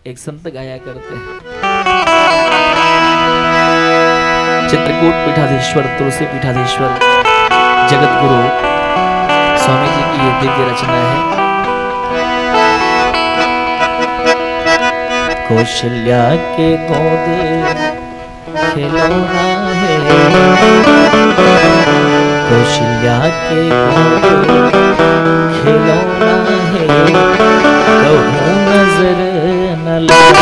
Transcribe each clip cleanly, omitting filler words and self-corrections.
एक संत गाया करते हैं, चित्रकूट पीठाधीश्वर, तुलसी पीठाधीश्वर, जगत गुरु स्वामी जी की ये दिव्य रचना है। कौशल्या के गोद खिलौना है, कौशल्या के गोद खिलौना है, कहूँ नजर न लगे।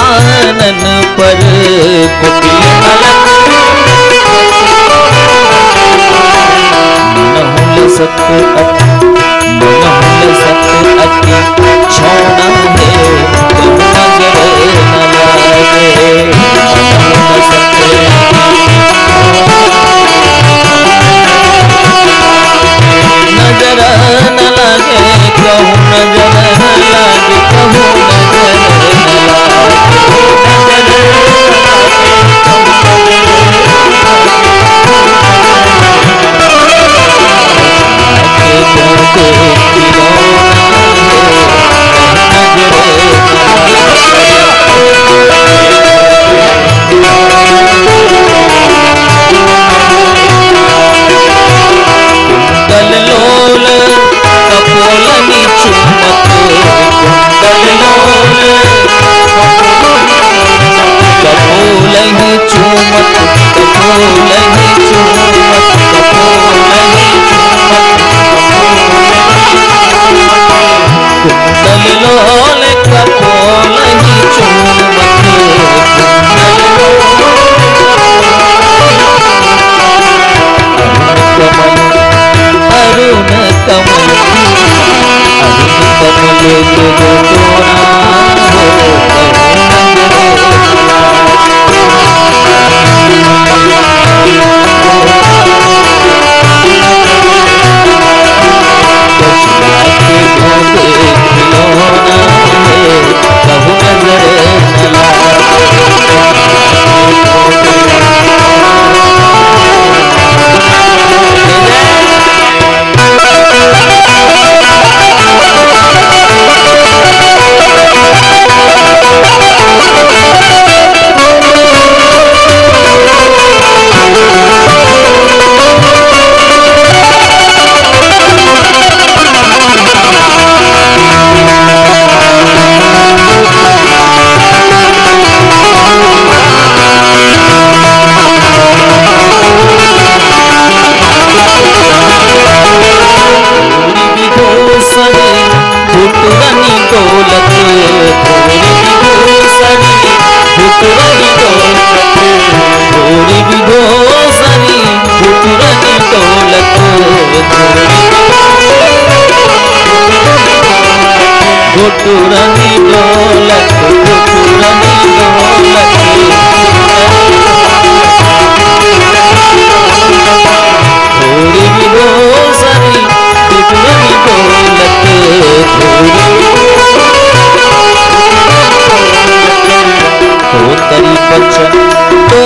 आनन पर मनहुल सत अति छोड़ा है, तुम नजर न लागे। नजर न लागे, कहूँ नजर न लागे, कहूँ नजर न लागे। लोल कपोल ही चूमत अरुण कमल घुटुरनी ढोलक घुटुरनी ढोलक थोड़ी भी रोसनी घुटुरनी ढोलक तो तरी बच्चन तो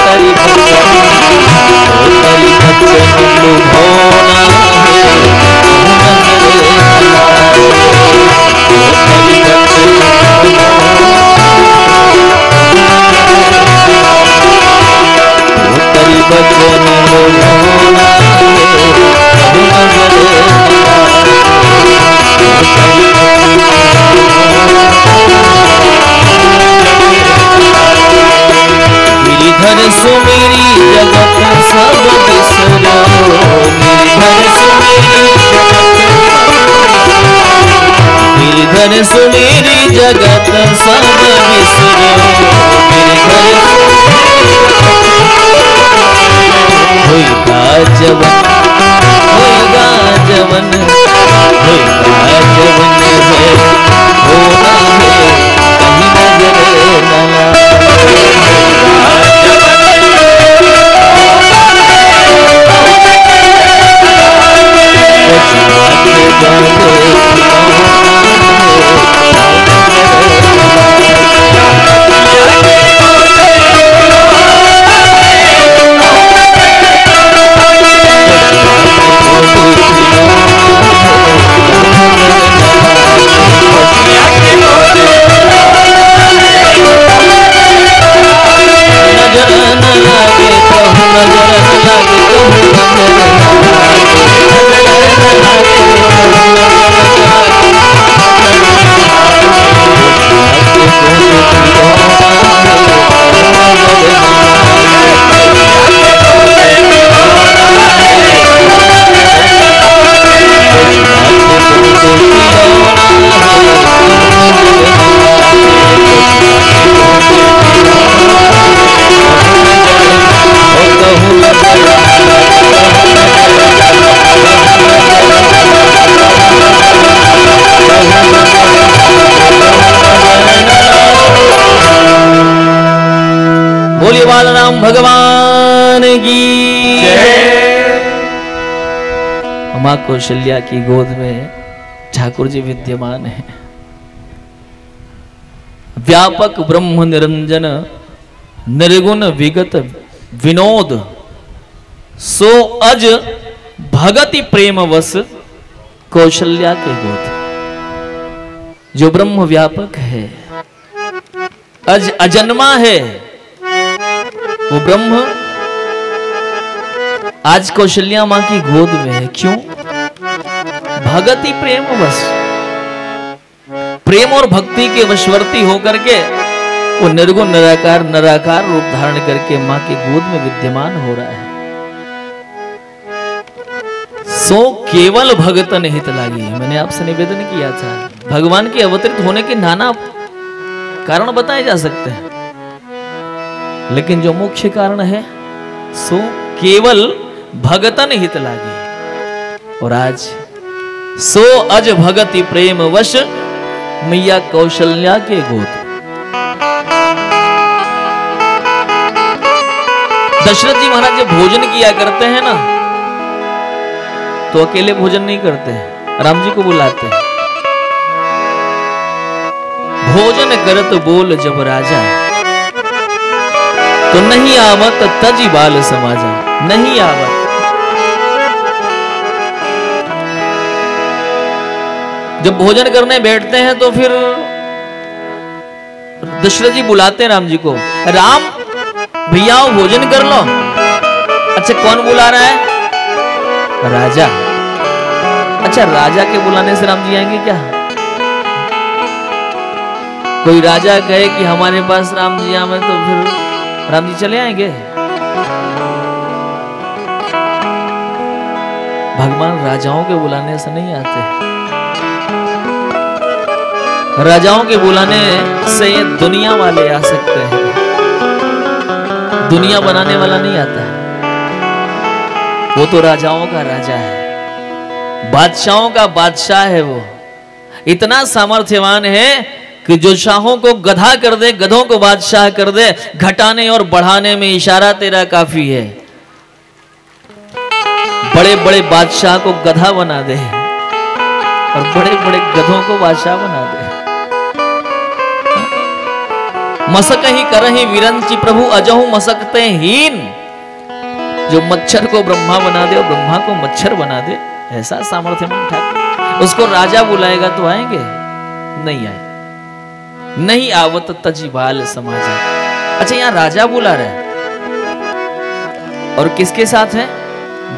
तरी बच्चन तो तरी बच्चन लुभाना गिरिधर सुमेरी जगत सब बिसरो गिरिधर सुमेरी जगत सब बिसरो होगा जवन होगा जवन होगा जवन है होना है कहीं नजर न राम भगवान की मां कौशल्या की गोद में ठाकुर जी विद्यमान है। व्यापक ब्रह्म निरंजन निर्गुण विगत विनोद सो अज भगति प्रेम वस कौशल्या के गोद। जो ब्रह्म व्यापक है, अज अजन्मा है, वो ब्रह्म आज कौशल्या मां की गोद में है। क्यों? भगति प्रेम वश, प्रेम और भक्ति के वशवर्ती होकर के वो निर्गुण निराकार निराकार रूप धारण करके मां की गोद में विद्यमान हो रहा है। सो केवल भगतन हित लागी। मैंने आपसे निवेदन किया था, भगवान के अवतरित होने के नाना कारण बताए जा सकते हैं, लेकिन जो मुख्य कारण है सो केवल भगतन हित लागी। और आज सो अज भगति प्रेम वश मैया कौशल्या के गोद। दशरथ जी महाराज जब भोजन किया करते हैं ना, तो अकेले भोजन नहीं करते हैं, राम जी को बुलाते हैं। भोजन करत बोल जब राजा, तो नहीं आवत तजी बाल समाजा। नहीं आवत, जब भोजन करने बैठते हैं तो फिर दशरथ जी बुलाते हैं राम जी को, राम भैया आओ भोजन कर लो। अच्छा कौन बुला रहा है? राजा। अच्छा राजा के बुलाने से राम जी आएंगे क्या? कोई राजा कहे कि हमारे पास राम जी आवे तो फिर राम जी चले आएंगे? भगवान राजाओं के बुलाने से नहीं आते। राजाओं के बुलाने से दुनिया वाले आ सकते हैं, दुनिया बनाने वाला नहीं आता है। वो तो राजाओं का राजा है, बादशाहों का बादशाह है। वो इतना सामर्थ्यवान है कि जो शाहों को गधा कर दे, गधों को बादशाह कर दे। घटाने और बढ़ाने में इशारा तेरा काफी है। बड़े बड़े बादशाह को गधा बना दे और बड़े बड़े गधों को बादशाह बना दे। मसक ही करहि विरंचि प्रभु अजहु मसकते हीन। जो मच्छर को ब्रह्मा बना दे और ब्रह्मा को मच्छर बना दे, ऐसा सामर्थ्यवान ठाकुर। उसको राजा बुलाएगा तो आएंगे? नहीं आए। नहीं आवत तजी बाल समाजा। अच्छा यहां राजा बुला रहा है और किसके साथ है?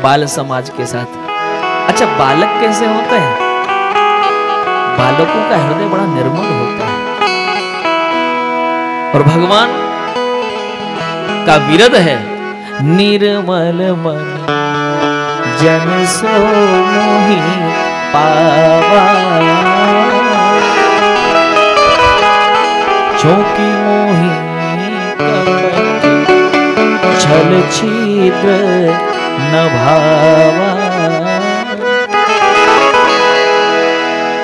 बाल समाज के साथ। अच्छा बालक कैसे होते हैं? बालकों का हृदय बड़ा निर्मल होता है और भगवान का विरद है, निर्मल मन जन सो मोहि पावा। चौकी मोहि छल छिद्र न भावा।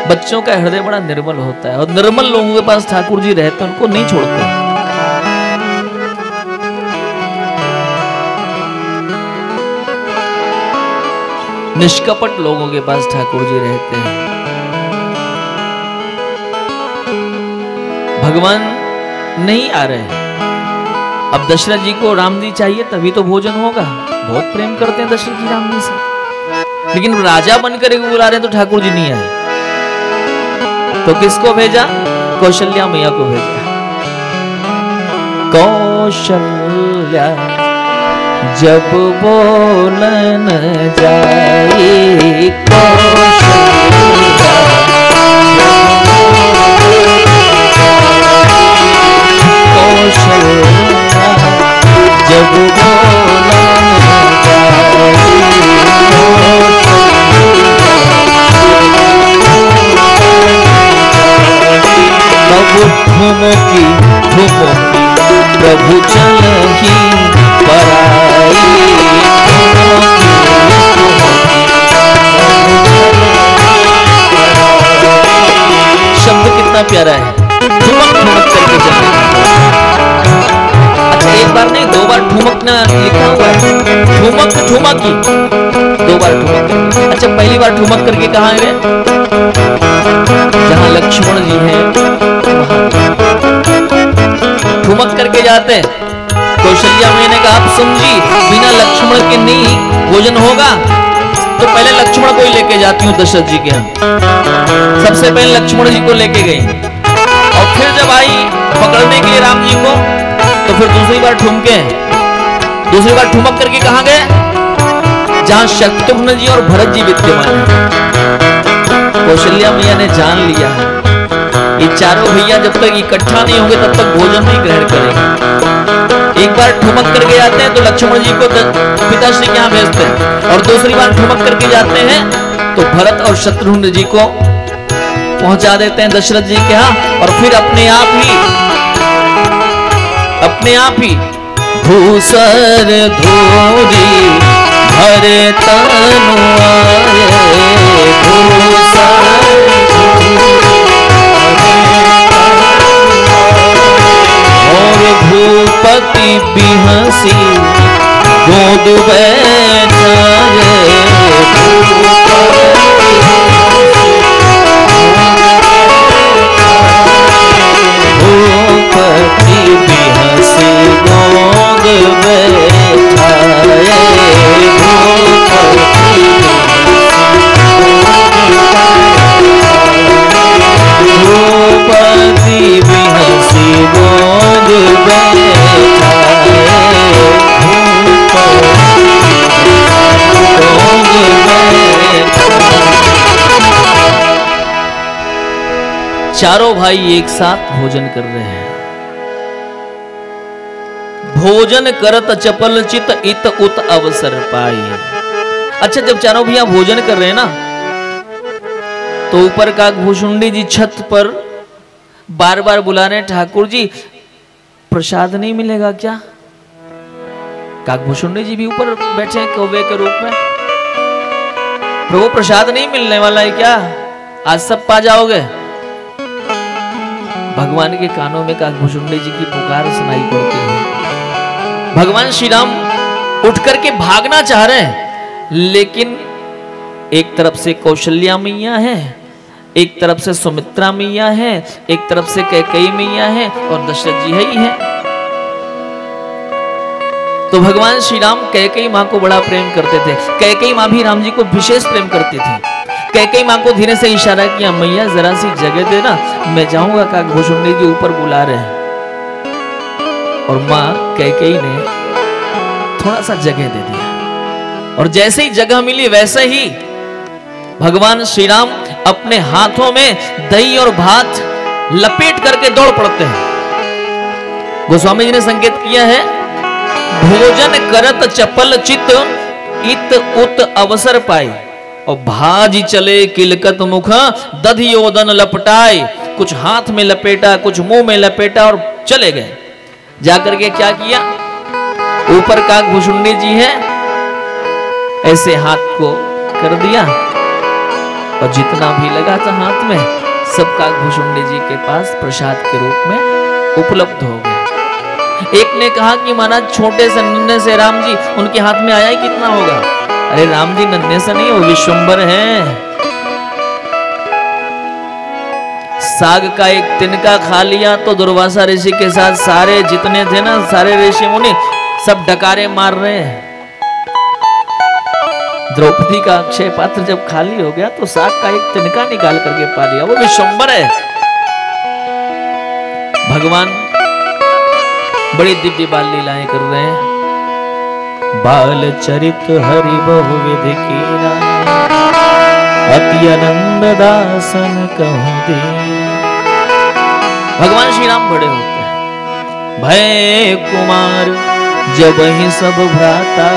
बच्चों का हृदय बड़ा निर्मल होता है और निर्मल लोगों के पास ठाकुर जी रहते हैं, उनको नहीं छोड़ते। निष्कपट लोगों के पास ठाकुर जी रहते हैं। भगवान नहीं आ रहे। अब दशरथ जी को राम जी चाहिए तभी तो भोजन होगा। बहुत प्रेम करते हैं दशरथ जी राम जी से, लेकिन राजा बनकर एक बुला रहे हैं तो ठाकुर जी नहीं आए। तो किसको भेजा? कौशल्या मैया को भेजा। कौशल्या जब बोलन जाए, कौशल्या जब बोलन ठुमकी ठुमकी प्रभु चलहि पराई। शब्द कितना प्यारा है, ठुमक ठुमक करके चलना। अच्छा एक बार नहीं, 2 बार ठुमकना लिखा हुआ है। ठुमक ठुमकी, 2 बार ठुमक। अच्छा पहली बार ठुमक करके कहाँ गए? जहां लक्ष्मण जी हैं ठुमक करके जाते हैं। कौशल्या मैया ने कहा, आप सुन जी, बिना लक्ष्मण के नहीं भोजन होगा, तो पहले लक्ष्मण को ही लेके जाती हूँ दशरथ जी के यहाँ। सबसे पहले लक्ष्मण जी को लेके गई और फिर जब आई पकड़ने के लिए राम जी को, तो फिर दूसरी बार ठुमके। दूसरी बार ठुमक करके कहाँ गए? जहां शत्रुघ्न जी और भरत जी विद्यमान है। कौशल्या मैया ने जान लिया ये चारों भैया जब तक इकट्ठा नहीं होंगे तब तक भोजन नहीं ग्रहण करेंगे। एक बार ठुमक करके जाते हैं तो लक्ष्मण जी को पिताश्री के यहाँ भेजते हैं, और दूसरी बार ठुमक करके जाते हैं तो भरत और शत्रुघ्न जी को पहुंचा देते हैं दशरथ जी के यहाँ, और फिर अपने आप ही भूसर धोरी भरे तनु आए, भूसर और भूपति बिहसी गोद बैठाए, भूपति बिहसी गोद बैठाए, भूपति बिहसी गोद बैठाए, चारों भाई एक साथ भोजन कर रहे हैं। भोजन करत चपल चित इत उत अवसर पाई। अच्छा, जब चारों भैया भोजन कर रहे हैं ना, तो ऊपर काकभूषुंडी जी छत पर बार बार बुला रहे हैं, ठाकुर जी प्रसाद नहीं मिलेगा क्या? काकभूषुंडी जी भी ऊपर बैठे हैं कौवे के रूप में। प्रभु प्रसाद नहीं मिलने वाला है क्या? आज सब पा जाओगे। भगवान के कानों में काकभूषुंडी जी की पुकार सुनाई पड़ती है। भगवान श्री राम उठ करके भागना चाह रहे हैं, लेकिन एक तरफ से कौशल्या मैया है, एक तरफ से सुमित्रा मैया है, एक तरफ से कैकेयी मैया है, और दशरथ जी है ही है। तो भगवान श्री राम कैकेयी माँ को बड़ा प्रेम करते थे। कैकेयी माँ भी राम जी को विशेष प्रेम करती थी। कैकेयी माँ को धीरे से इशारा किया, मैया जरा सी जगह देना, मैं जाऊंगा, काकभूषुंडी जी ऊपर बुला रहे हैं। और माँ कैकेयी ने थोड़ा सा जगह दे दिया, और जैसे ही जगह मिली वैसे ही भगवान श्री राम अपने हाथों में दही और भात लपेट करके दौड़ पड़ते हैं। गोस्वामी जी ने संकेत किया है, भोजन करत चपल चित इत उत अवसर पाई, और भाजी चले किलकत मुख दधियोदन लपटाए। कुछ हाथ में लपेटा, कुछ मुंह में लपेटा और चले गए। जाकर के क्या किया, ऊपर काकभूषुंडी जी है, ऐसे हाथ को कर दिया, और जितना भी लगा था हाथ में सब काकभूषुंडी जी के पास प्रसाद के रूप में उपलब्ध हो गया। एक ने कहा कि महाराज छोटे से नन्हे से राम जी, उनके हाथ में आया ही कितना होगा? अरे राम जी नन्हे से नहीं, वो विश्वंभर हैं। साग का एक तिनका खा लिया तो दुर्वासा ऋषि के साथ सारे जितने थे ना, सारे ऋषि मुनि सब डकारे मार रहे हैं। द्रौपदी का अक्षय पात्र जब खाली हो गया तो साग का एक तिनका निकाल करके पा लिया। वो विश्वंभर है। भगवान बड़ी दिव्य बाल लीलाएं कर रहे हैं। बाल चरित हरि बहु विधि कीना, अति आनंद दासन कहूं दे। भगवान श्री राम बड़े होते हैं। भय कुमार जब ही सब भ्राता,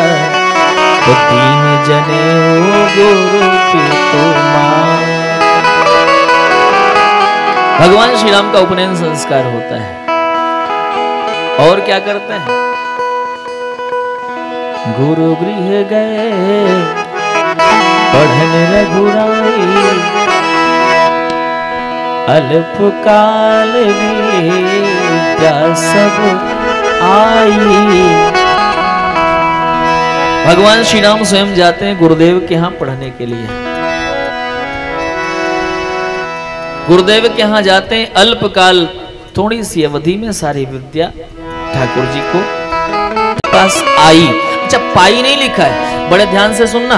तो तीन जने हो गुरु पितु मां। भगवान श्री राम का उपनयन संस्कार होता है। और क्या करते हैं? गुरु गृह गए पढ़न रघुराई, अल्पकाल विद्या सब आई। भगवान श्री राम स्वयं जाते हैं गुरुदेव के यहाँ पढ़ने के लिए। गुरुदेव के यहाँ जाते हैं, अल्पकाल थोड़ी सी अवधि में सारी विद्या ठाकुर जी को पास आई। अच्छा, पाई नहीं लिखा है, बड़े ध्यान से सुनना।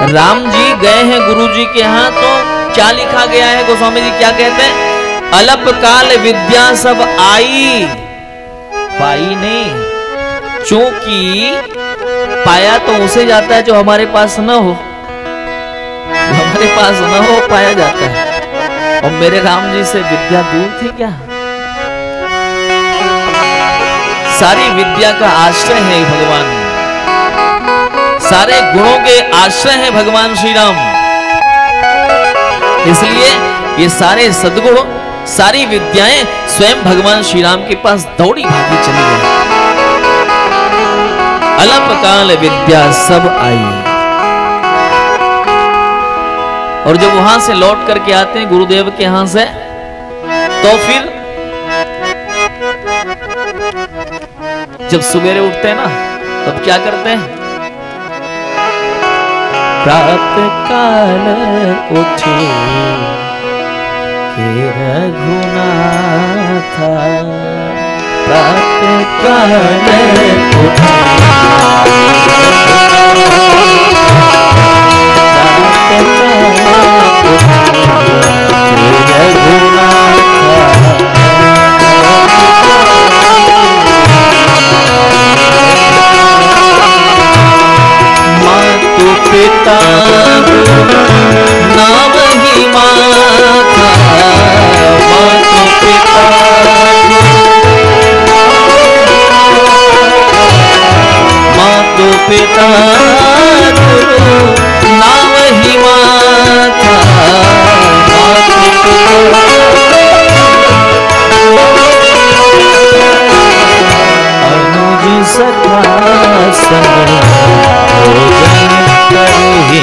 राम जी गए हैं गुरु जी के यहाँ, तो क्या लिखा गया है? गोस्वामी जी क्या कहते हैं? अल्पकाल विद्या सब आई, पाई नहीं। क्योंकि पाया तो उसे जाता है जो हमारे पास न हो, हमारे पास न हो पाया जाता है। और मेरे राम जी से विद्या दूर थी क्या? सारी विद्या का आश्रय है भगवान, सारे गुणों के आश्रय है भगवान श्री राम। इसलिए ये सारे सद्गुण, सारी विद्याएं स्वयं भगवान श्री राम के पास दौड़ी भागी चली गई। अल्पकाल विद्या सब आई। और जब वहां से लौट करके आते हैं गुरुदेव के यहां से, तो फिर जब सवेरे उठते हैं ना, तब क्या करते हैं? प्रातः काल उठे के रघुनाथ, प्रातः काल उठे मातु पिता नाम ही माता, मातु पिता मातु पिता नाम ही माता, मातु पिता अनुज सखा संग भोजन करहि,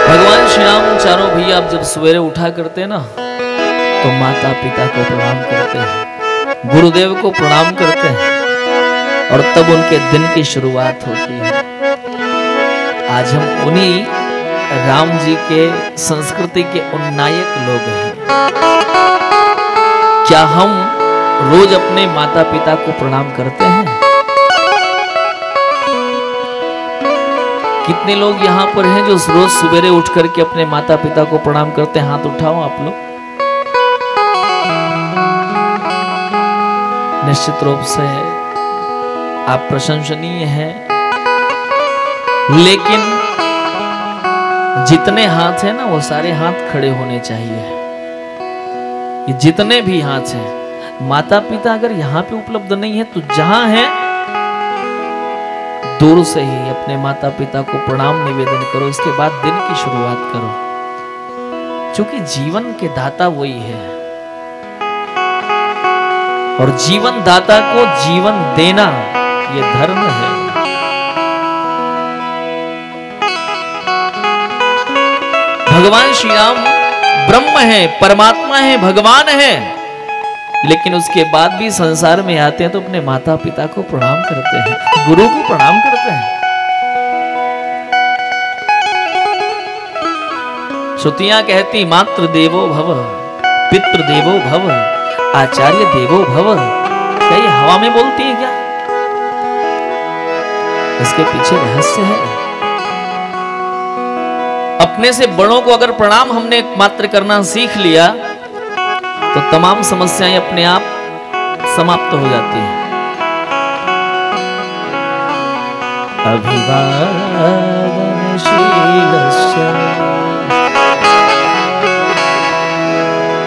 भगवान श्री राम चारों भैया आप जब सवेरे उठा करते हैं ना, तो माता पिता को प्रणाम करते हैं, गुरुदेव को प्रणाम करते हैं, और तब उनके दिन की शुरुआत होती है। आज हम उन्हीं राम जी के संस्कृति के उन नायक लोग हैं। क्या हम रोज अपने माता पिता को प्रणाम करते हैं? कितने लोग यहाँ पर हैं जो रोज सवेरे उठ करके अपने माता पिता को प्रणाम करते हैं? हाथ उठाओ आप लोग। निश्चित रूप से आप प्रशंसनीय हैं, लेकिन जितने हाथ हैं ना, वो सारे हाथ खड़े होने चाहिए। ये जितने भी हाथ हैं, माता पिता अगर यहाँ पे उपलब्ध नहीं है तो जहां है दूर से ही अपने माता पिता को प्रणाम निवेदन करो। इसके बाद दिन की शुरुआत करो, क्योंकि जीवन के दाता वही है, और जीवन दाता को जीवन देना ये धर्म है। भगवान श्री राम ब्रह्म है, परमात्मा है, भगवान है, लेकिन उसके बाद भी संसार में आते हैं तो अपने माता पिता को प्रणाम करते हैं, गुरु को प्रणाम करते हैं। श्रुतियां कहती मातृ देवो भव, पितृ देवो भव, आचार्य देवो भव। क्या ये हवा में बोलती है क्या? इसके पीछे रहस्य है। अपने से बड़ों को अगर प्रणाम हमने मात्र करना सीख लिया तो तमाम समस्याएं अपने आप समाप्त हो जाती हैं। अभिवादनशीलस्य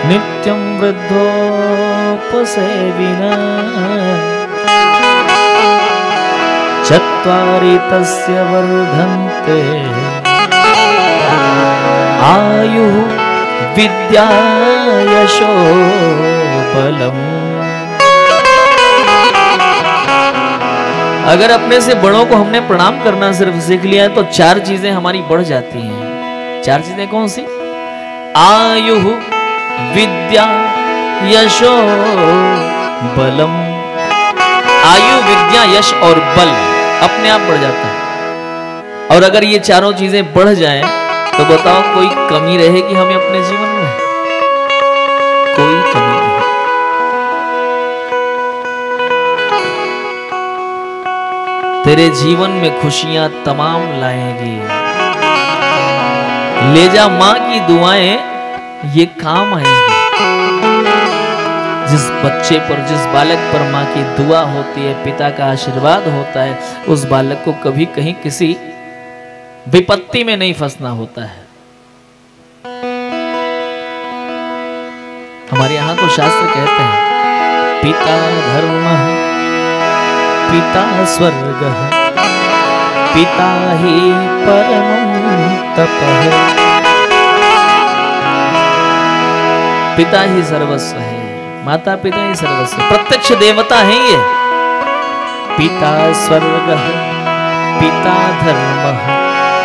नित्यं वृद्धोपसेविनः चत्वारि तस्य वर्धन्ते आयुः विद्या यशो बलम। अगर अपने से बड़ों को हमने प्रणाम करना सिर्फ सीख लिया है तो चार चीजें हमारी बढ़ जाती हैं। चार चीजें कौन सी? आयु, विद्या, यशो, बलम। आयु, विद्या, यश और बल अपने आप बढ़ जाता है। और अगर ये चारों चीजें बढ़ जाएं तो बताओ कोई कमी रहेगी हमें अपने जीवन में? कोई कमी नहीं। तेरे जीवन में खुशियां तमाम लाएगी। ले जा मां की दुआएं ये काम आएंगी। जिस बच्चे पर, जिस बालक पर मां की दुआ होती है, पिता का आशीर्वाद होता है, उस बालक को कभी कहीं किसी विपत्ति में नहीं फंसना होता है। हमारे यहां तो शास्त्र कहते हैं पिता धर्म पिता स्वर्ग पिता ही परमं तपः। पिता ही सर्वस्व है, माता पिता ही सर्वस्व, प्रत्यक्ष देवता है ये। पिता स्वर्ग पिता धर्म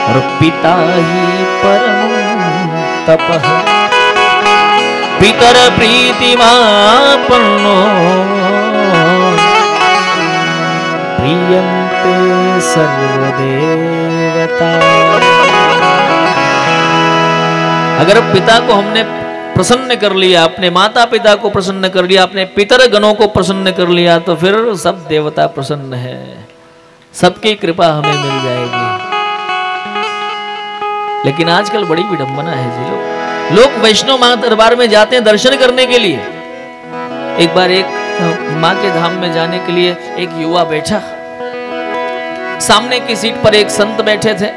और पिता ही परमं तपः। पितर प्रीतिमापन्नो प्रियन्ते सर्वदेवता। अगर पिता को हमने प्रसन्न कर लिया, अपने माता पिता को प्रसन्न कर लिया, अपने पितर गणों को प्रसन्न कर लिया, तो फिर सब देवता प्रसन्न है, सबकी कृपा हमें मिल जाएगी। लेकिन आजकल बड़ी विडंबना है जी। लोग वैष्णो मां दरबार में जाते हैं दर्शन करने के लिए। एक बार एक मां के धाम में जाने के लिए एक युवा बैठा, सामने की सीट पर एक संत बैठे थे।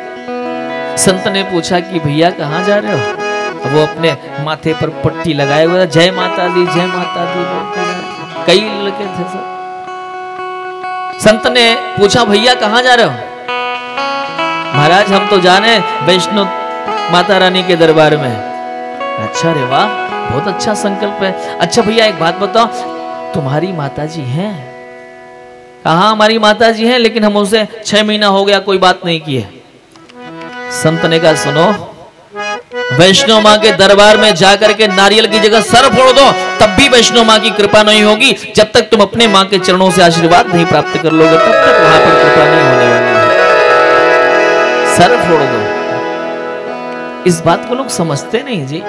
संत ने पूछा कि भैया कहाँ जा रहे हो? वो अपने माथे पर पट्टी लगाए हुए, जय माता दी जय माता दी बोलते। कई लड़के थे सब। संत ने पूछा भैया कहाँ जा रहे हो? महाराज हम तो जाने वैष्णो माता रानी के दरबार में। अच्छा रे वाह, बहुत अच्छा संकल्प है। अच्छा भैया एक बात बताओ, तुम्हारी माताजी हैं? कहाँ हमारी माताजी हैं, लेकिन हम उसे 6 महीना हो गया कोई बात नहीं की है। संत ने कहा सुनो, वैष्णो मां के दरबार में जाकर के नारियल की जगह सर फोड़ दो, तब भी वैष्णो मां की कृपा नहीं होगी। जब तक तुम अपने मां के चरणों से आशीर्वाद नहीं प्राप्त कर लोगे, तब तक वहां पर कृपा नहीं होने वाली है। सर फोड़ दो। इस बात को लोग समझते नहीं जी।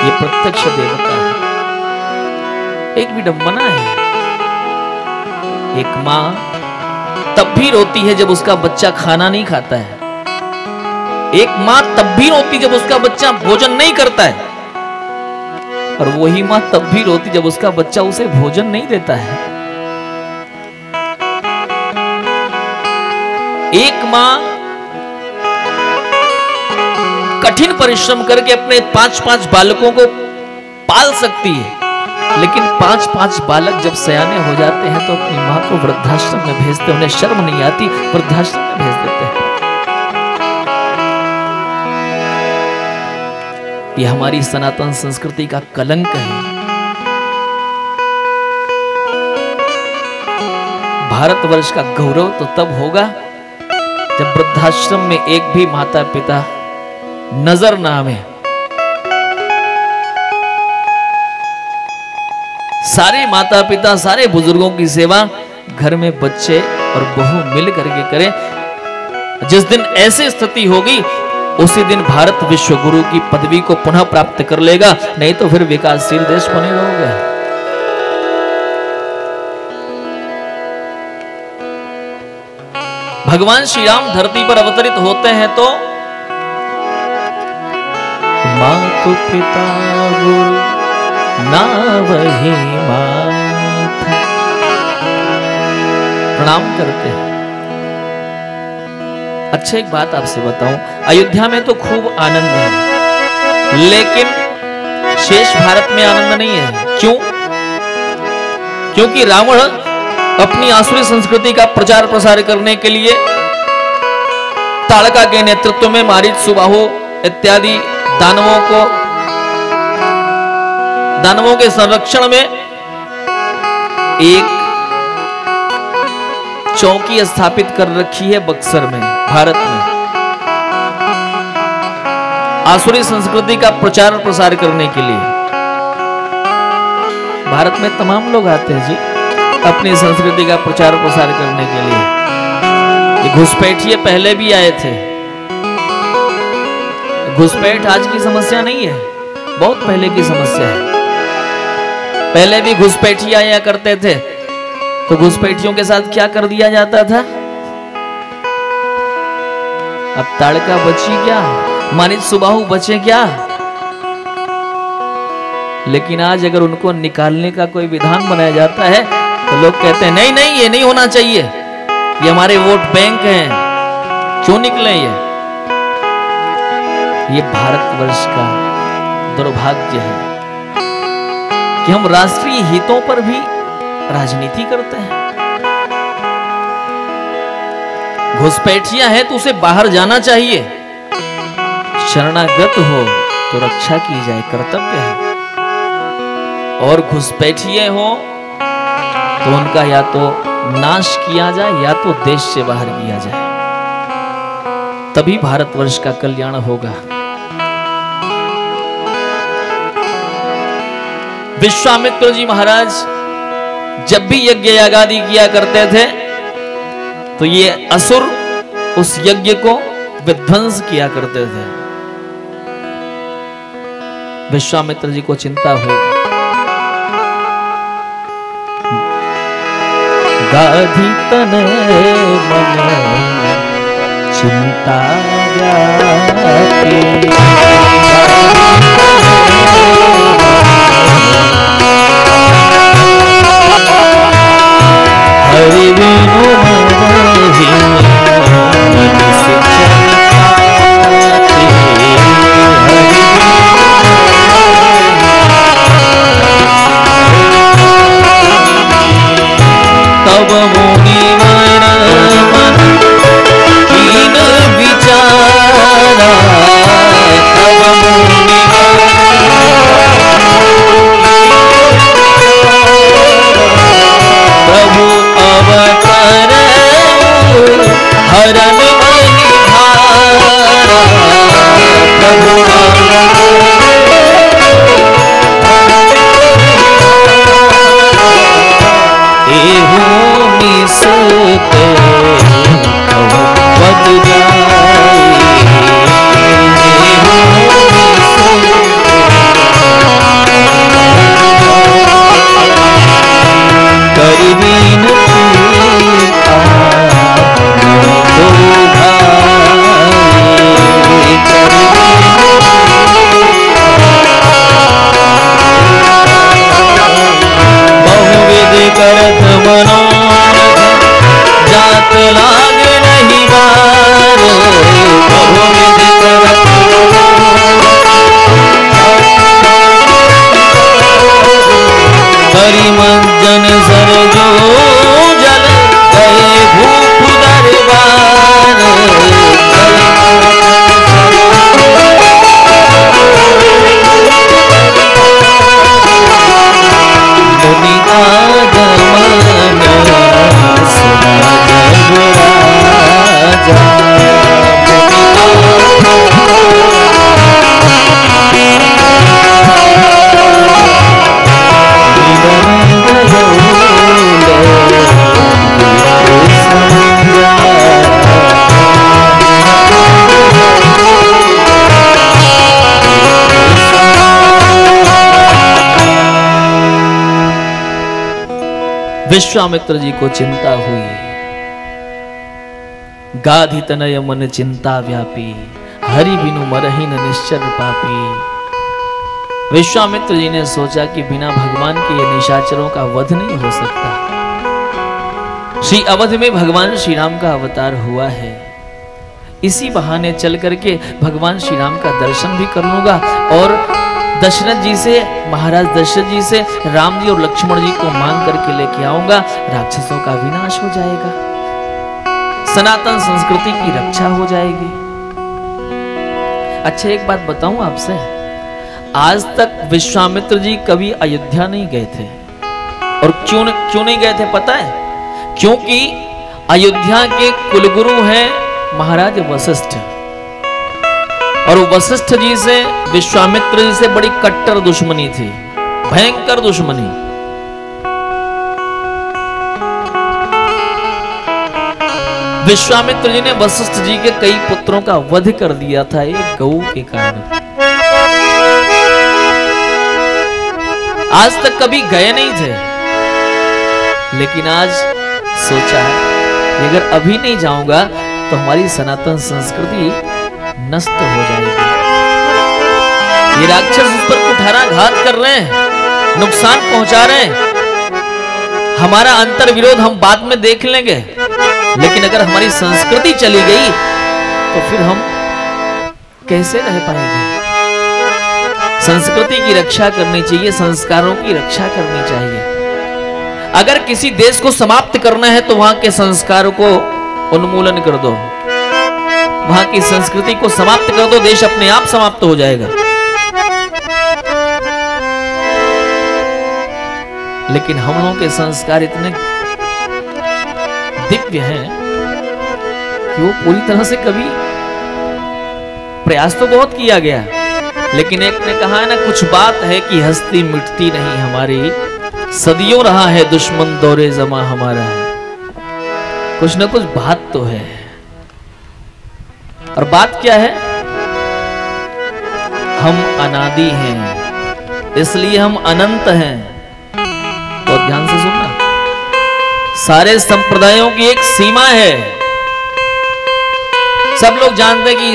ये प्रत्यक्ष देवता है। एक विडंबना है, एक मां तब भी रोती है जब उसका बच्चा खाना नहीं खाता है। एक मां तब भी रोती जब उसका बच्चा भोजन नहीं करता है, और वही मां तब भी रोती जब उसका बच्चा उसे भोजन नहीं देता है। एक मां कठिन परिश्रम करके अपने 5-5 बालकों को पाल सकती है, लेकिन 5-5 बालक जब सयाने हो जाते हैं तो अपनी मां को वृद्धाश्रम में भेजते, उन्हें शर्म नहीं आती, वृद्धाश्रम में भेज देते हैं। ये हमारी सनातन संस्कृति का कलंक है। भारतवर्ष का गौरव तो तब होगा जब वृद्धाश्रम में एक भी माता पिता नजर ना आवे। सारे माता पिता, सारे बुजुर्गों की सेवा घर में बच्चे और बहू मिल करके करें। जिस दिन ऐसी स्थिति होगी उसी दिन भारत विश्व गुरु की पदवी को पुनः प्राप्त कर लेगा, नहीं तो फिर विकासशील देश बने रहोगे। भगवान श्री राम धरती पर अवतरित होते हैं तो मातु पिता गुरु ना वही मात प्रणाम करते हैं। अच्छा एक बात आपसे बताऊं, अयोध्या में तो खूब आनंद है, लेकिन शेष भारत में आनंद नहीं है। क्यों? क्योंकि रावण अपनी आसुरी संस्कृति का प्रचार प्रसार करने के लिए ताड़का के नेतृत्व में मारीच, सुबाहु इत्यादि दानवों के संरक्षण में एक चौकी स्थापित कर रखी है बक्सर में, भारत में, आसुरी संस्कृति का प्रचार प्रसार करने के लिए। भारत में तमाम लोग आते हैं जी अपनी संस्कृति का प्रचार प्रसार करने के लिए। ये घुसपैठिए पहले भी आए थे, घुसपैठ आज की समस्या नहीं है, बहुत पहले की समस्या है। पहले भी घुसपैठी आया करते थे, तो घुसपैठियों के साथ क्या कर दिया जाता था? अब ताड़का बची क्या, मानित सुबाहु बचे क्या? लेकिन आज अगर उनको निकालने का कोई विधान बनाया जाता है तो लोग कहते हैं नहीं नहीं, ये नहीं होना चाहिए, ये हमारे वोट बैंक हैं, क्यों निकले ये भारतवर्ष का दुर्भाग्य है कि हम राष्ट्रीय हितों पर भी राजनीति करते हैं। घुसपैठिया है तो उसे बाहर जाना चाहिए, शरणागत हो तो रक्षा की जाए, कर्तव्य है। और घुसपैठिए हो तो उनका या तो नाश किया जाए या तो देश से बाहर किया जाए, तभी भारतवर्ष का कल्याण होगा। विश्वामित्र जी महाराज जब भी यज्ञ यागादि किया करते थे तो ये असुर उस यज्ञ को विध्वंस किया करते थे। विश्वामित्र जी को चिंता हुई, गाधी तन मन चिंता व्यापी, हरि बिनु मरहि मन से तब मुनि मन कीन विचारा, तब मुनि प्रभु अवतार हरन महि भारा, प्रभु एहू निसते पद जाई, करि बिन करत मनोरथ जात लाग नहीं बार, बहुविध करत करि मंजन सरजो जल गए भूप दरबार, मुनि आगमन सुना जग राजा, विश्वामित्र जी को चिंता हुई, गाधी तनय मन चिंता व्यापी, हरि बिनु मरहि न निश्चर पापी। विश्वामित्र जी ने सोचा कि बिना भगवान के ये निशाचरों का वध नहीं हो सकता। श्री अवध में भगवान श्री राम का अवतार हुआ है, इसी बहाने चल करके भगवान श्री राम का दर्शन भी कर लूंगा और दशरथ जी से, महाराज दशरथ जी से राम जी और लक्ष्मण जी को मांग करके लेके आऊंगा, राक्षसों का विनाश हो जाएगा, सनातन संस्कृति की रक्षा हो जाएगी। अच्छा एक बात बताऊं आपसे, आज तक विश्वामित्र जी कभी अयोध्या नहीं गए थे। और क्यों नहीं गए थे पता है? क्योंकि अयोध्या के कुलगुरु हैं महाराज वशिष्ठ, और वशिष्ठ जी से विश्वामित्र जी से बड़ी कट्टर दुश्मनी थी, भयंकर दुश्मनी। विश्वामित्र जी ने वशिष्ठ जी के कई पुत्रों का वध कर दिया था एक गऊ के कारण। आज तक कभी गए नहीं थे, लेकिन आज सोचा है अगर अभी नहीं जाऊंगा तो हमारी सनातन संस्कृति नष्ट हो जाएगी। ये राक्षस उस पर कुठाराघात कर रहे हैं, नुकसान पहुंचा रहे हैं। हमारा अंतर विरोध हम बाद में देख लेंगे, लेकिन अगर हमारी संस्कृति चली गई तो फिर हम कैसे रह पाएंगे? संस्कृति की रक्षा करनी चाहिए, संस्कारों की रक्षा करनी चाहिए। अगर किसी देश को समाप्त करना है तो वहां के संस्कारों को उन्मूलन कर दो, वहां की संस्कृति को समाप्त कर दो, देश अपने आप समाप्त हो जाएगा। लेकिन हम लोगों के संस्कार इतने दिव्य हैं कि वो पूरी तरह से कभी, प्रयास तो बहुत किया गया, लेकिन एक ने कहा है ना, कुछ बात है कि हस्ती मिटती नहीं हमारी, सदियों रहा है दुश्मन दौरे जमा हमारा। कुछ ना कुछ बात तो है, और बात क्या है? हम अनादि हैं, इसलिए हम अनंत हैं। बहुत ध्यान से सुनना, सारे संप्रदायों की एक सीमा है। सब लोग जानते हैं कि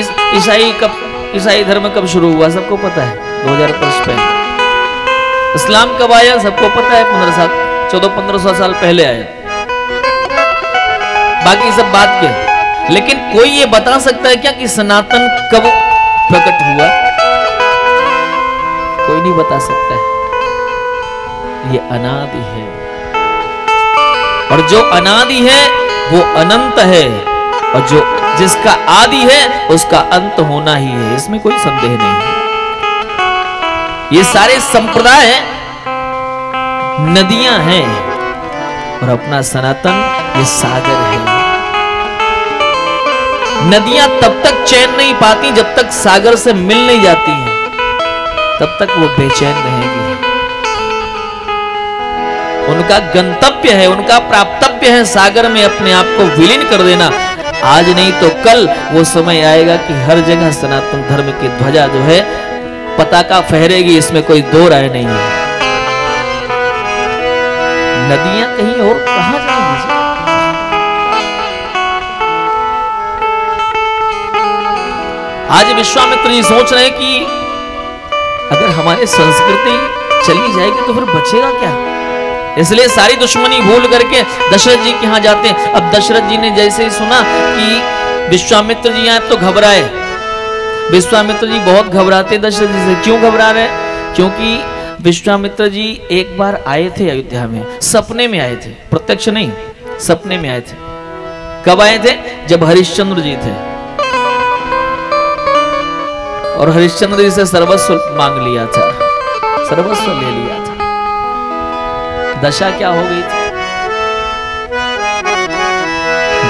ईसाई धर्म कब शुरू हुआ, सबको पता है, 2000 वर्ष पहले। इस्लाम कब आया, सबको पता है, 1400-1500 साल पहले आया। बाकी सब बात के, लेकिन कोई ये बता सकता है क्या कि सनातन कब प्रकट हुआ? कोई नहीं बता सकता है। ये अनादि है, और जो अनादि है वो अनंत है, और जो जिसका आदि है उसका अंत होना ही है, इसमें कोई संदेह नहीं है। ये सारे संप्रदाय नदियां हैं, और अपना सनातन ये सागर है। नदियां तब तक चैन नहीं पाती जब तक सागर से मिल नहीं जाती हैं, तब तक वो बेचैन रहेगी। उनका गंतव्य है, उनका प्राप्तव्य है सागर में अपने आप को विलीन कर देना। आज नहीं तो कल वो समय आएगा कि हर जगह सनातन धर्म की ध्वजा जो है पताका फहरेगी, इसमें कोई दो राय नहीं है। नदियां कहीं और कहां जाएंगी? आज विश्वामित्र जी सोच रहे हैं कि अगर हमारी संस्कृति चली जाएगी तो फिर बचेगा क्या? इसलिए सारी दुश्मनी भूल करके दशरथ जी के यहाँ जाते हैं। अब दशरथ जी ने जैसे ही सुना कि विश्वामित्र जी आए तो घबराए। विश्वामित्र जी बहुत घबराते दशरथ जी से। क्यों घबरा रहे? क्योंकि विश्वामित्र जी एक बार आए थे अयोध्या में, सपने में आए थे, प्रत्यक्ष नहीं, सपने में आए थे। कब आए थे? जब हरिश्चंद्र जी थे, और हरिश्चंद्र जी से सर्वस्व मांग लिया था, सर्वस्व ले लिया था। दशा क्या हो गई थी?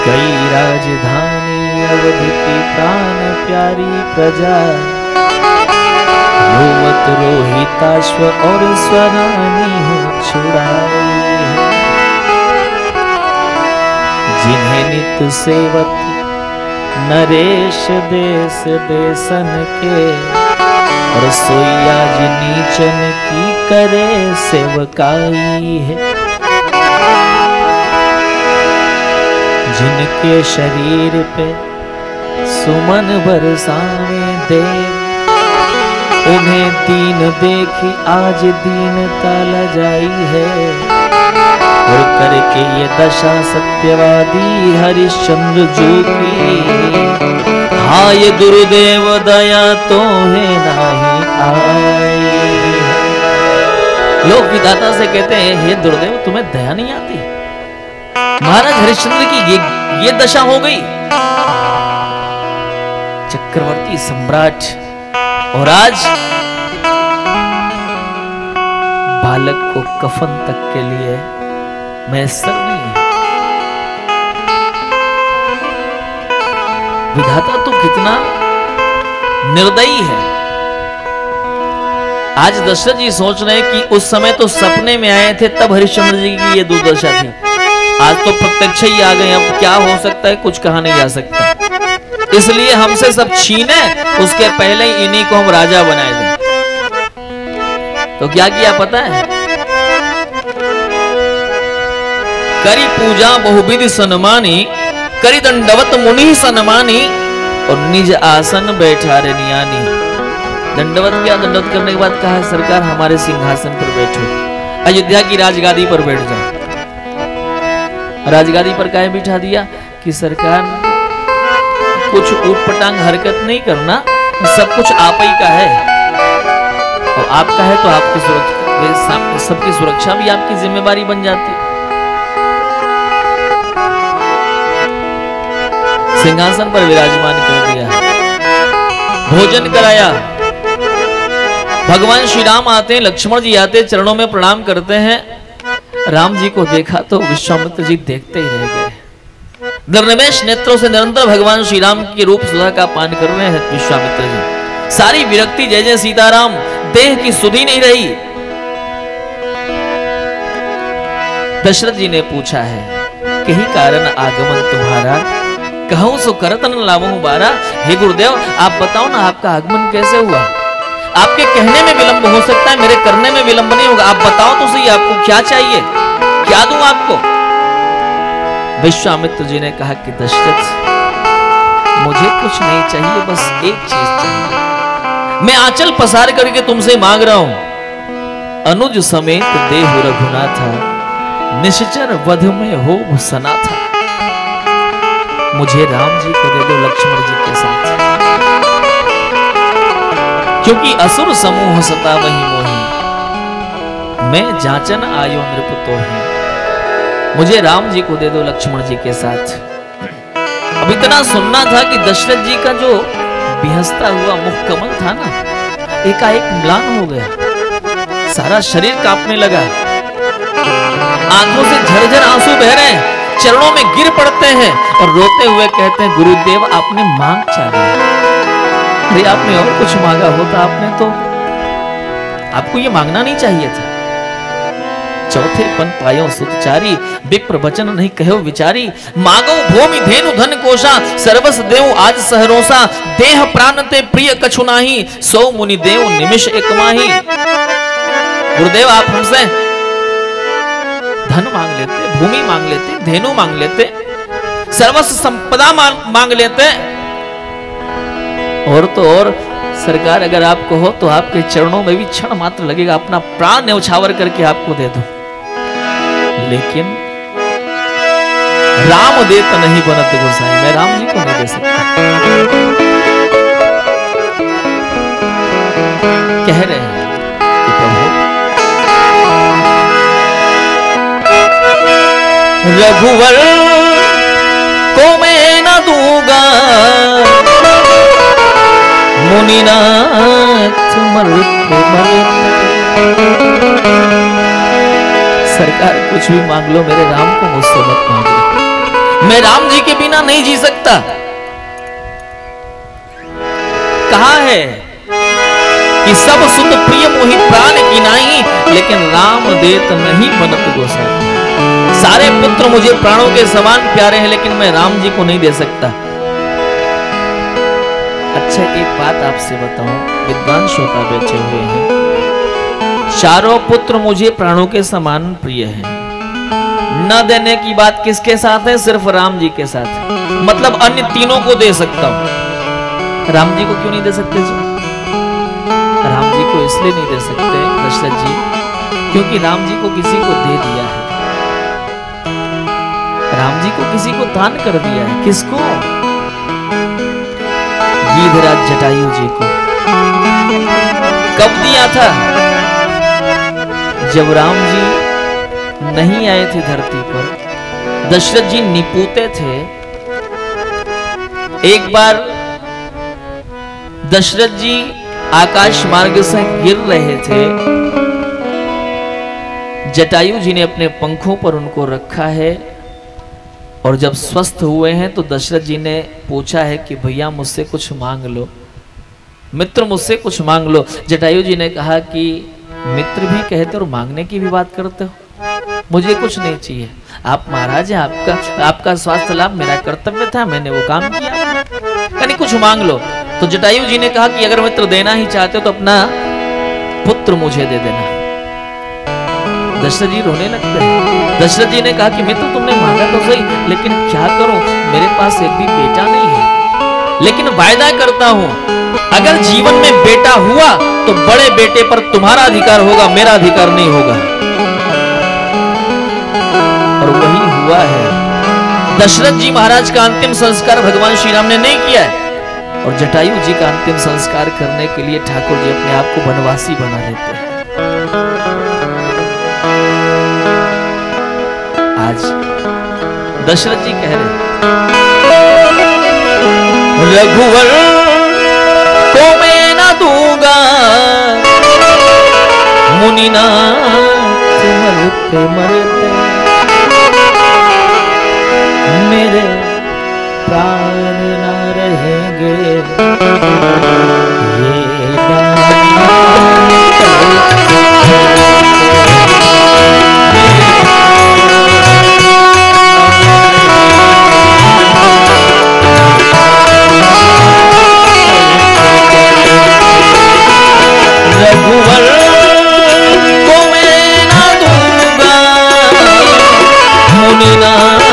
गई राजधानी अवध की प्राण प्यारी प्रजा, रोमत रोहिताश्व और स्वरानी हो छुड़ाई, जिन्हें नित सेवक नरेश देश देशन के, और सोया नीचन की करे सेवकाई है, जिनके शरीर पे सुमन बरसावे देव, उन्हें दीन देखी आज दीनता लजाई है, और करके ये दशा सत्यवादी हरिश्चंद्र जी की, हाँ ये दुर्देव दया तो है नहीं आई। लोग विधाता से कहते हैं, हे दुर्देव तुम्हें दया नहीं आती? महाराज हरिश्चंद्र की ये दशा हो गई, चक्रवर्ती सम्राट, और आज बालक को कफन तक के लिए मैसर नहीं है। विधाता तो कितना निर्दयी है। आज दशरथ जी सोच रहे हैं कि उस समय तो सपने में आए थे, तब हरिश्चंद्र जी की ये दुर्दशा थी। आज तो प्रत्यक्ष ही आ गए, अब क्या हो सकता है, कुछ कहा नहीं जा सकता। इसलिए हमसे सब छीने, उसके पहले ही इन्हीं को हम राजा बनाए दें। तो क्या किया पता है? करी पूजा बहुविधि सन्मानी, करी दंडवत मुनि सन्मानी, और निज आसन बैठा रे नियानी। दंडवत किया, दंडवत करने के बाद कहा सरकार हमारे सिंहासन पर बैठो, अयोध्या की राजगादी पर बैठ जाओ। राजगादी पर काहे बिठा दिया कि सरकार कुछ ऊटपटांग हरकत नहीं करना, सब कुछ आप ही का है, और आपका है तो आपकी सुरक्षा, सबकी सुरक्षा भी आपकी जिम्मेवारी बन जाती है। सिंहासन पर विराजमान कर दिया, भोजन कराया। भगवान श्री राम आते हैं, लक्ष्मण जी आते, चरणों में प्रणाम करते हैं। राम जी को देखा तो विश्वामित्र जी देखते ही रह गए। निर्निमेष नेत्रों से निरंतर भगवान श्री राम की रूप सुधा का पान कर रहे हैं विश्वामित्र जी। सारी विरक्ति जय जय सीताराम, देह की सुधि नहीं रही। दशरथ जी ने पूछा है कही कारण आगमन तुम्हारा, कहूं सो करत न लावहु बारा। हे गुरुदेव आप बताओ ना आपका आगमन कैसे हुआ? आपके कहने में विलंब हो सकता है, मेरे करने में विलंब नहीं होगा। आप बताओ तो सही, आपको क्या चाहिए, क्या दूं आपको? विश्वामित्र जी ने कहा कि दशरथ मुझे कुछ नहीं चाहिए, बस एक चीज चाहिए। मैं आंचल पसार करके तुमसे मांग रहा हूं, अनुज समेत देहु रघुनाथा, निश्चर वध में हो सना था। मुझे राम जी को दे दो लक्ष्मण जी के साथ, क्योंकि असुर समूह सता वही मोही, मैं जाचन आयो नृप तो है। मुझे राम जी को दे दो लक्ष्मण जी के साथ। अब इतना सुनना था कि दशरथ जी का जो बिहसता हुआ मुख कमल था ना, एकाएक म्लान हो गया, सारा शरीर कांपने लगा, आंखों से झरझर आंसू बह रहे हैं, चरणों में गिर पड़ते हैं और रोते हुए कहते हैं गुरुदेव आपने मांग चाहिए। अरे आपने और कुछ मांगा होता, आपने तो, आपको ये मांगना नहीं चाहिए था। चौथे पन पायो सुतचारी, विप्र वचन नहीं कहो विचारी। मांगो भूमि धेनु धन कोशा, सर्वस देव आज सहरोसा। देह प्राण ते प्रिय कछु नाही, सो मुनि देव निमिष एक माही। गुरुदेव आप हमसे धन मांग लेते, भूमि मांग लेते, धेनु मांग लेते, सर्वस्व संपदा मांग लेते, और तो और सरकार अगर आपको हो तो आपके चरणों में भी क्षण मात्र लगेगा, अपना प्राण न्यौछावर करके आपको दे दो। लेकिन राम देत नहीं बनत गोसाई, मैं राम जी को नहीं दे सकता। कह रहे हैं कि प्रभु रघुवर को मैं न दूंगा, मुनिनाथ सरकार कुछ भी मांग लो, मेरे राम को मुझसे मत मांगो, मैं राम जी के बिना नहीं जी सकता। कहा है कि सब सुत प्रिय मोहि प्राण की नाही, लेकिन राम देत नहीं बनत गोसाई। सारे पुत्र मुझे प्राणों के समान प्यारे हैं, लेकिन मैं राम जी को नहीं दे सकता। अच्छा एक बात आपसे बताऊं, विद्वान श्रोता बैठे हुए हैं, चारों पुत्र मुझे प्राणों के समान प्रिय हैं। न देने की बात किसके साथ है? सिर्फ राम जी के साथ, मतलब अन्य तीनों को दे सकता हूं। राम जी को क्यों नहीं दे सकते जी? राम जी को इसलिए नहीं दे सकते दशरथ जी, क्योंकि राम जी को किसी को दे दिया है, राम जी को किसी को दान कर दिया है। किसको? गीधराज जटायु जी को। कब दिया था? जब राम जी नहीं आए थे धरती पर, दशरथ जी निपूते थे। एक बार दशरथ जी आकाश मार्ग से गिर रहे थे, जटायु जी ने अपने पंखों पर उनको रखा है, और जब स्वस्थ हुए हैं तो दशरथ जी ने पूछा है कि भैया मुझसे कुछ मांग लो, मित्र मुझसे कुछ मांग लो। जटायु जी ने कहा कि मित्र भी कहते और मांगने की भी बात करते हो? मुझे कुछ नहीं चाहिए, आप महाराज हैं, आपका स्वास्थ्य लाभ मेरा कर्तव्य था, मैंने वो काम किया, यानी कुछ मांग लो। तो जटायु जी ने कहा कि अगर मित्र देना ही चाहते हो तो अपना पुत्र मुझे दे देना। दशरथ जी रोने लगते हैं। दशरथ जी ने कहा कि मित्र तुमने मांगा तो सही, लेकिन क्या करूं, मेरे पास एक भी बेटा नहीं है, लेकिन वायदा करता हूं अगर जीवन में बेटा हुआ तो बड़े बेटे पर तुम्हारा अधिकार होगा, मेरा अधिकार नहीं होगा। और वही हुआ है। दशरथ जी महाराज का अंतिम संस्कार भगवान श्री राम ने नहीं किया है, और जटायु जी का अंतिम संस्कार करने के लिए ठाकुर जी अपने आप को वनवासी बना लेते हैं। आज दशरथ जी कह रहे रघुवर को मैं ना दूंगा, मुनिनाथ मरते मरते मेरे प्राण ना रहेंगे, रघुवर को मैं ना दूंगा, मुनिनाथ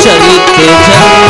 चलते चलते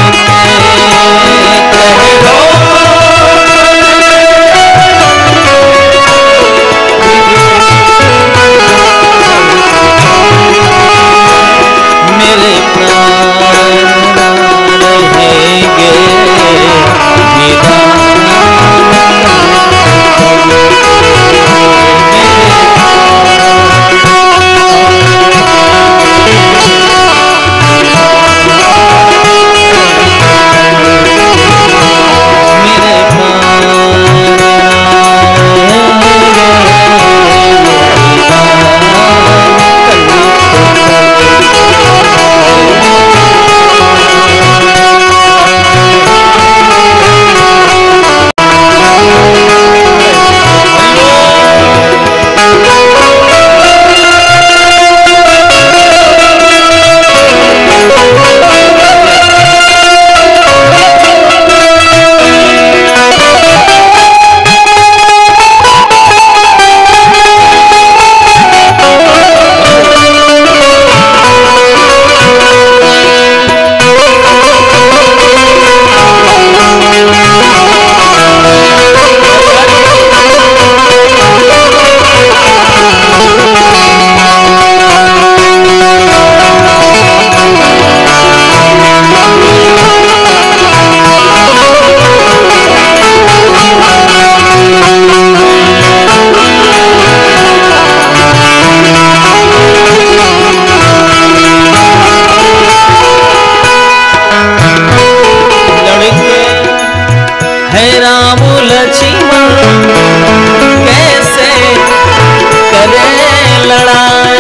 है राम लक्ष्मण कैसे करे लड़ाई।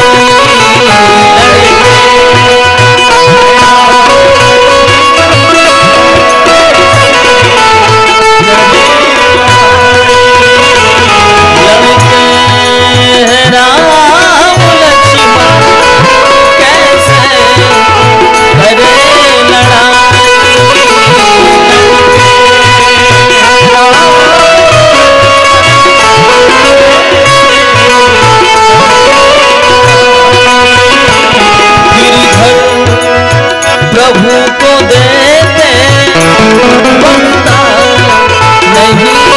प्रभु को देते बनता नहीं